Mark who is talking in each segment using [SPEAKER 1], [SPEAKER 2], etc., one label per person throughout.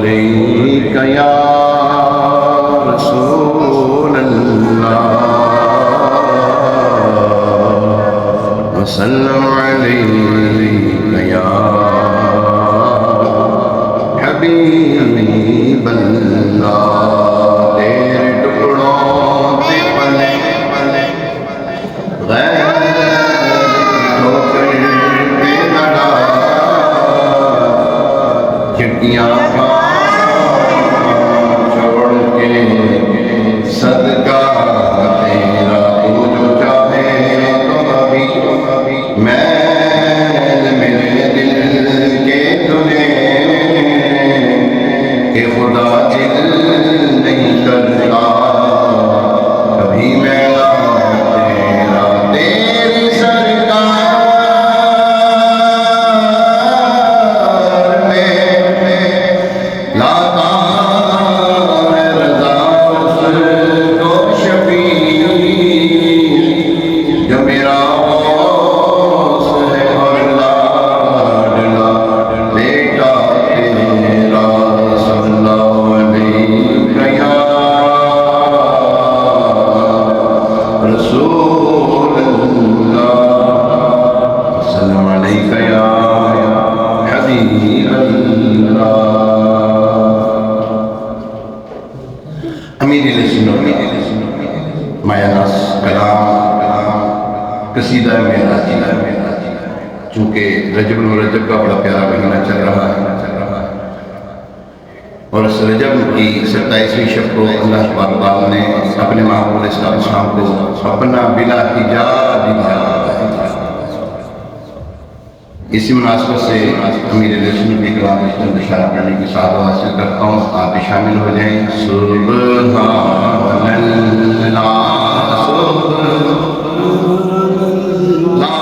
[SPEAKER 1] علیک یا رسول اللہ وسلم علیک یا حبیب اللہ تیرے ٹکڑوں پہ پلے غیر ٹھوکر پہ لڑا کھڑکیاں چھوڑ کے صدقہ تیرا تو جو چاہے تو ابھی میل میرے دل کے تلے کہ خدا دل نہیں کرتا کبھی میلا تیرا تیری سرکار میں لاتا ہے رضا اس کو شفیع جو میرا غوث ہے اور لاڈلا بیٹا تیرا صلی اللہ علیہ یا رسول اللہ وسلم علیک یا حبیب اللہ امیر سنت مایا ناس کلام قصیدہ معراجی چونکہ رجب المرجب کا بڑا پیارا مہینہ چل رہا ہے اور اس رجب کی 27ویں شب کو اللہ پاک نے اپنے محبوب علیہ السلام کو اپنا بلا حجاب دیا۔ اسی مناسبت سے امیر سنت کے کلام میں چند اشارہ کرنے کی سعادت حاصل کرتا ہوں، آپ بھی شامل ہو جائیں۔ سبحان اللہ سبحان اللہ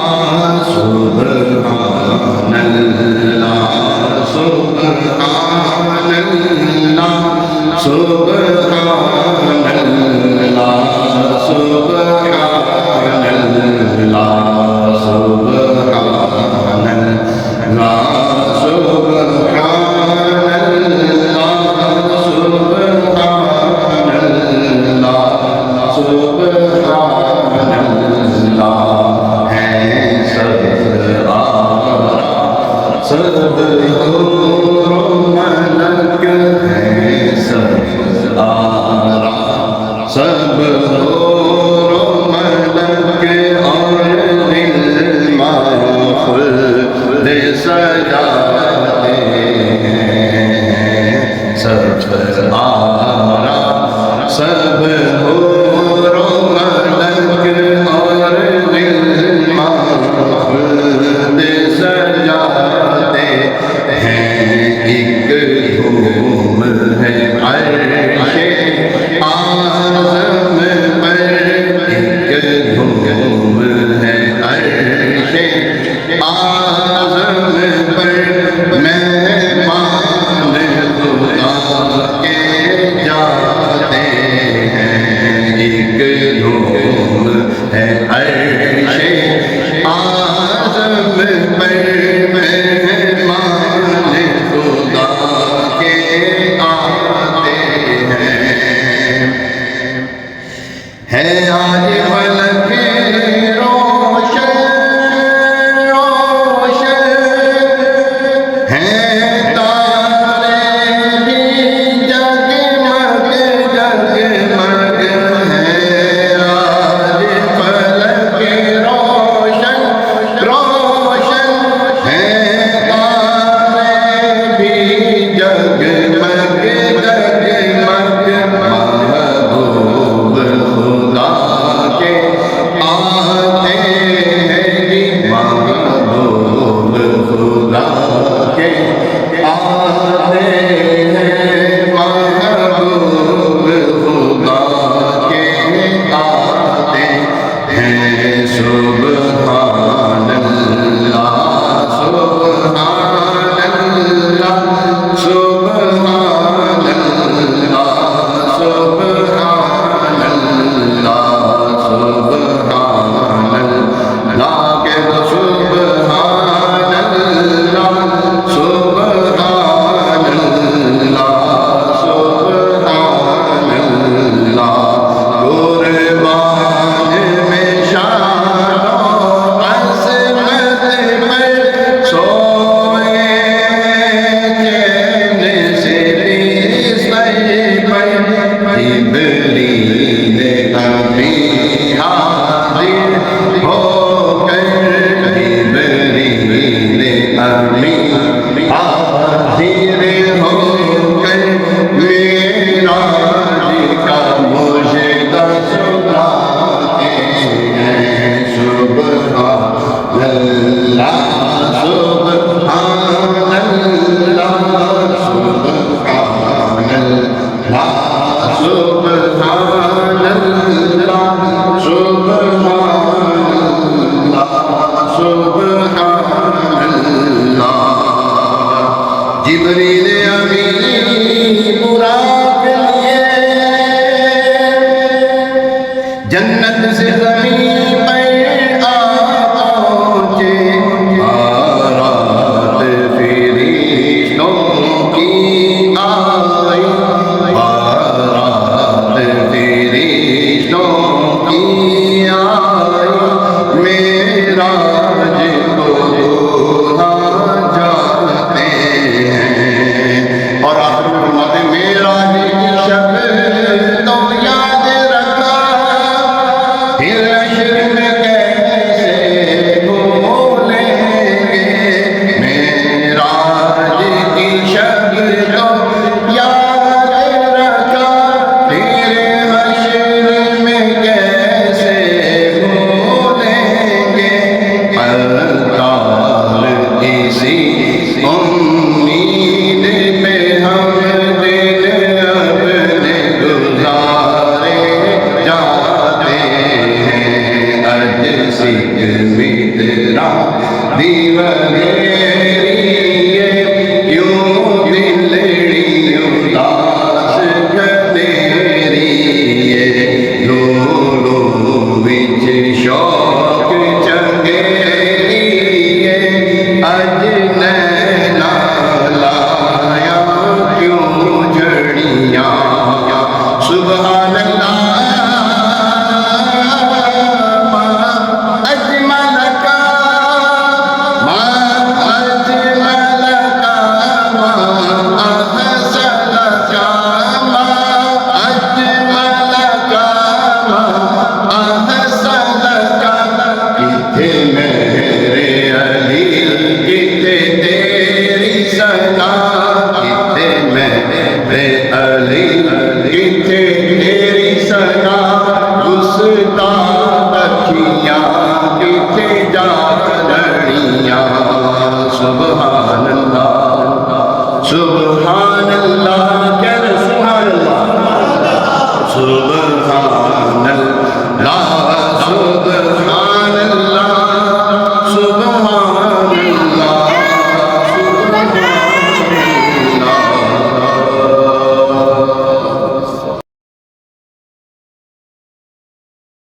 [SPEAKER 1] سبحان اللہ سبحان اللہ سبحان اللہ سبحان اللہ سب حور و ملک اور دل خلد سجاتے ہیں سب